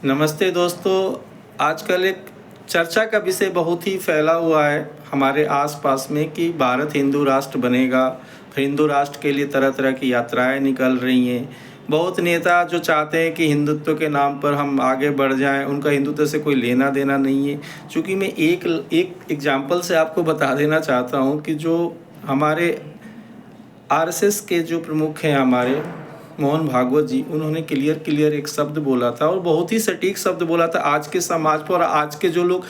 नमस्ते दोस्तों। आजकल एक चर्चा का विषय बहुत ही फैला हुआ है हमारे आसपास में कि भारत हिंदू राष्ट्र बनेगा। हिंदू राष्ट्र के लिए तरह तरह की यात्राएं निकल रही हैं। बहुत नेता जो चाहते हैं कि हिंदुत्व के नाम पर हम आगे बढ़ जाएं, उनका हिंदुत्व से कोई लेना देना नहीं है। चूँकि मैं एक एक एग्जाम्पल से आपको बता देना चाहता हूँ कि जो हमारे आरएसएस के जो प्रमुख हैं हमारे मोहन भागवत जी, उन्होंने क्लियर एक शब्द बोला था और बहुत ही सटीक शब्द बोला था आज के समाज पर। और आज के जो लोग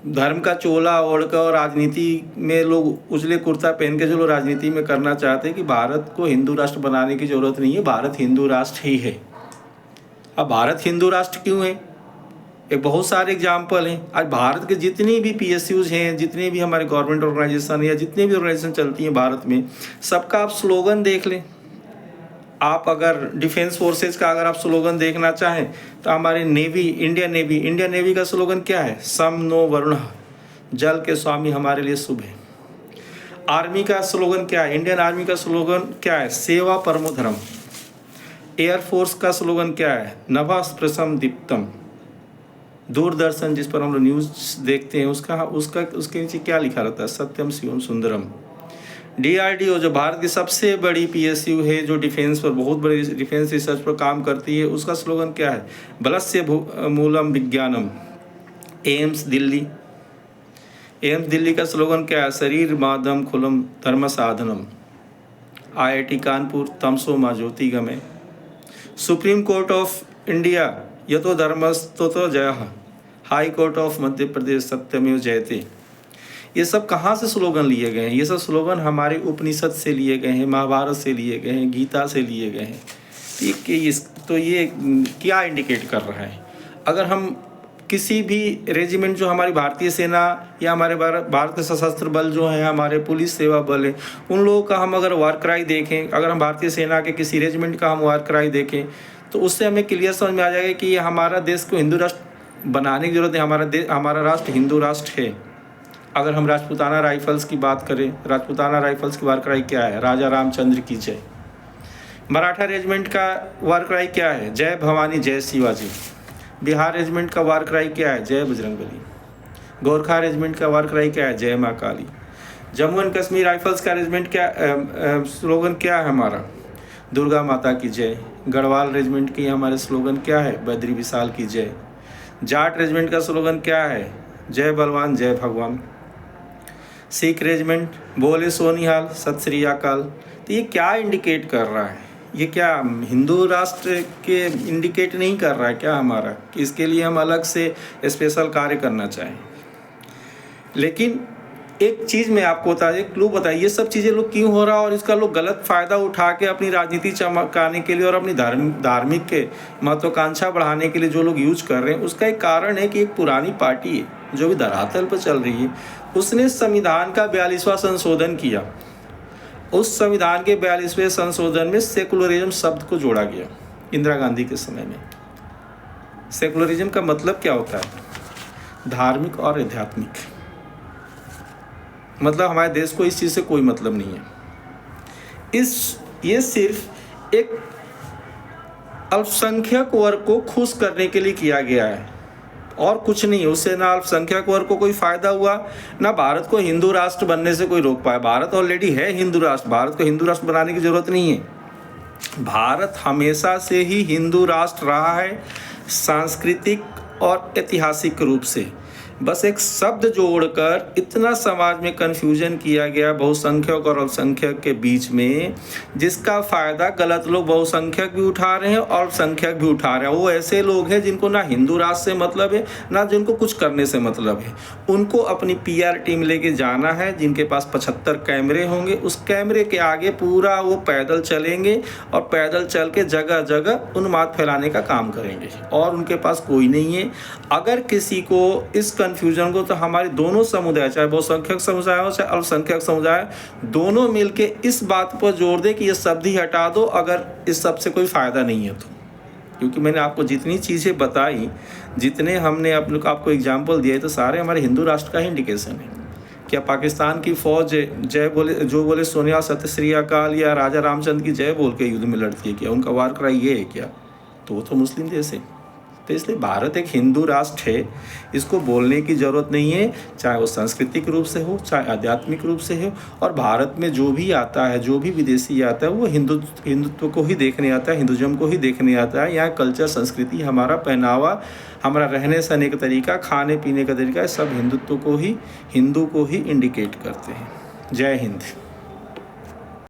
धर्म का चोला ओढ़कर और राजनीति में लोग उजले कुर्ता पहन के जो लोग राजनीति में करना चाहते हैं कि भारत को हिंदू राष्ट्र बनाने की ज़रूरत नहीं है, भारत हिंदू राष्ट्र ही है। अब भारत हिंदू राष्ट्र क्यों है? एक बहुत सारे एग्जाम्पल हैं। आज भारत के जितनी भी पीएसयूज हैं, जितने भी हमारे गवर्नमेंट ऑर्गेनाइजेशन या जितनी भी ऑर्गेनाइजेशन चलती हैं भारत में, सबका आप स्लोगन देख लें। आप अगर डिफेंस फोर्सेज का अगर आप स्लोगन देखना चाहें तो हमारे इंडियन नेवी का स्लोगन क्या है? सम नो वरुण, जल के स्वामी हमारे लिए शुभ है। आर्मी का स्लोगन क्या है? इंडियन आर्मी का स्लोगन क्या है? सेवा परमो धर्म। एयरफोर्स का स्लोगन क्या है? नभः स्पृशम दीप्तम। दूरदर्शन जिस पर हम लोग न्यूज़ देखते हैं उसके नीचे क्या लिखा रहता है? सत्यम शिवम सुंदरम। DRDO जो भारत की सबसे बड़ी PSU है, जो डिफेंस पर बहुत बड़ी डिफेंस रिसर्च पर काम करती है, उसका स्लोगन क्या है? बलस्य मूलम विज्ञानम। एम्स दिल्ली का स्लोगन क्या है? शरीर माधम खुलम धर्म साधनम। IIT कानपुर तमसो मा ज्योतिगमय। सुप्रीम कोर्ट ऑफ इंडिया यतो धर्मस्ततो जयः। High court of Madhya Pradesh सत्यमेव जयते। ये सब कहाँ से स्लोगन लिए गए हैं? ये सब स्लोगन हमारे उपनिषद से लिए गए हैं, महाभारत से लिए गए हैं, गीता से लिए गए हैं। तो ये क्या इंडिकेट कर रहा है? अगर हम किसी भी रेजिमेंट जो हमारी भारतीय सेना या हमारे भारत के सशस्त्र बल जो हैं, हमारे पुलिस सेवा बल है, उन लोगों का हम अगर वार क्राई देखें, अगर हम भारतीय सेना के किसी रेजिमेंट का हम वार क्राई देखें तो उससे हमें क्लियर समझ में आ जाएगा कि ये हमारा देश को हिंदू राष्ट्र बनाने की जरूरत है। हमारा राष्ट्र हिंदू राष्ट्र है। अगर हम राजपूताना राइफल्स की बात करें, राजपूताना राइफल्स की वार क्राई क्या है? राजा रामचंद्र की जय। मराठा रेजिमेंट का वार क्राई क्या है? जय भवानी जय शिवाजी। बिहार रेजिमेंट का वार क्राई क्या है? जय बजरंगबली। गोरखा रेजिमेंट का वार क्राई क्या है? जय माँ काली। जम्मू एंड कश्मीर राइफल्स का रेजिमेंट क्या स्लोगन क्या है हमारा? दुर्गा माता की जय। गढ़वाल रेजिमेंट की हमारे स्लोगन क्या है? बद्री विशाल की जय। जाट रेजिमेंट का स्लोगन क्या है? जय बलवान जय भगवान। सिख रेजिमेंट बोले सोनिहाल सत श्री अकाल। तो ये क्या इंडिकेट कर रहा है? ये क्या हिंदू राष्ट्र के इंडिकेट नहीं कर रहा है क्या हमारा कि इसके लिए हम अलग से स्पेशल कार्य करना चाहें? लेकिन एक चीज़ मैं आपको क्लू बताइए, ये सब चीज़ें लोग क्यों हो रहा है और इसका लोग गलत फ़ायदा उठा के अपनी राजनीति चमकाने के लिए और अपनी धार्मिक के महत्वाकांक्षा बढ़ाने के लिए जो लोग यूज कर रहे हैं, उसका एक कारण है कि एक पुरानी पार्टी है जो भी धरातल पर चल रही है, उसने संविधान का 42वां संशोधन किया। उस संविधान के 42वें संशोधन में सेकुलरिज्म शब्द को जोड़ा गया इंदिरा गांधी के समय में। सेकुलरिज्म का मतलब क्या होता है? धार्मिक और आध्यात्मिक। मतलब हमारे देश को इस चीज़ से कोई मतलब नहीं है। ये सिर्फ एक अल्पसंख्यक वर्ग को खुश करने के लिए किया गया है और कुछ नहीं। उससे ना अल्पसंख्यक वर्ग को कोई फायदा हुआ, ना भारत को हिंदू राष्ट्र बनने से कोई रोक पाया। भारत ऑलरेडी है हिंदू राष्ट्र, भारत को हिंदू राष्ट्र बनाने की जरूरत नहीं है। भारत हमेशा से ही हिंदू राष्ट्र रहा है, सांस्कृतिक और ऐतिहासिक रूप से। बस एक शब्द जोड़कर इतना समाज में कन्फ्यूजन किया गया बहुसंख्यक और अल्पसंख्यक के बीच में, जिसका फ़ायदा गलत लोग बहुसंख्यक भी उठा रहे हैं और अल्पसंख्यक भी उठा रहे हैं। वो ऐसे लोग हैं जिनको ना हिंदू राष्ट्र से मतलब है, ना जिनको कुछ करने से मतलब है। उनको अपनी PR टीम लेके जाना है, जिनके पास 75 कैमरे होंगे। उस कैमरे के आगे पूरा वो पैदल चलेंगे और पैदल चल के जगह जगह उन्माद फैलाने का काम करेंगे और उनके पास कोई नहीं है। अगर किसी को इस कन्फ्यूजन को, तो हमारे दोनों समुदाय, चाहे बहुसंख्यक समुदाय हो चाहे अल्पसंख्यक समुदाय, दोनों मिलके इस बात पर जोर दें कि ये शब्द ही हटा दो अगर इस सब से कोई फ़ायदा नहीं है तो। क्योंकि मैंने आपको जितनी चीज़ें बताई, जितने हमने आपको एग्जाम्पल दिए, तो सारे हमारे हिंदू राष्ट्र का ही इंडिकेशन है। क्या पाकिस्तान की फ़ौज जो बोले सोनिया सत श्री अकाल या राजा रामचंद्र की जय बोल के युद्ध में लड़ती है क्या? उनका वार क्राई ये है क्या? तो वो तो मुस्लिम देश है। तो इसलिए भारत एक हिंदू राष्ट्र है, इसको बोलने की ज़रूरत नहीं है, चाहे वो सांस्कृतिक रूप से हो, चाहे आध्यात्मिक रूप से हो। और भारत में जो भी आता है, जो भी विदेशी आता है, वो हिंदुत्व को ही देखने आता है, हिंदुज़म को ही देखने आता है। यहाँ कल्चर, संस्कृति, हमारा पहनावा, हमारा रहने सहने का तरीका, खाने पीने का तरीका, सब हिंदुत्व को ही, हिंदू को ही इंडिकेट करते हैं। जय हिंद।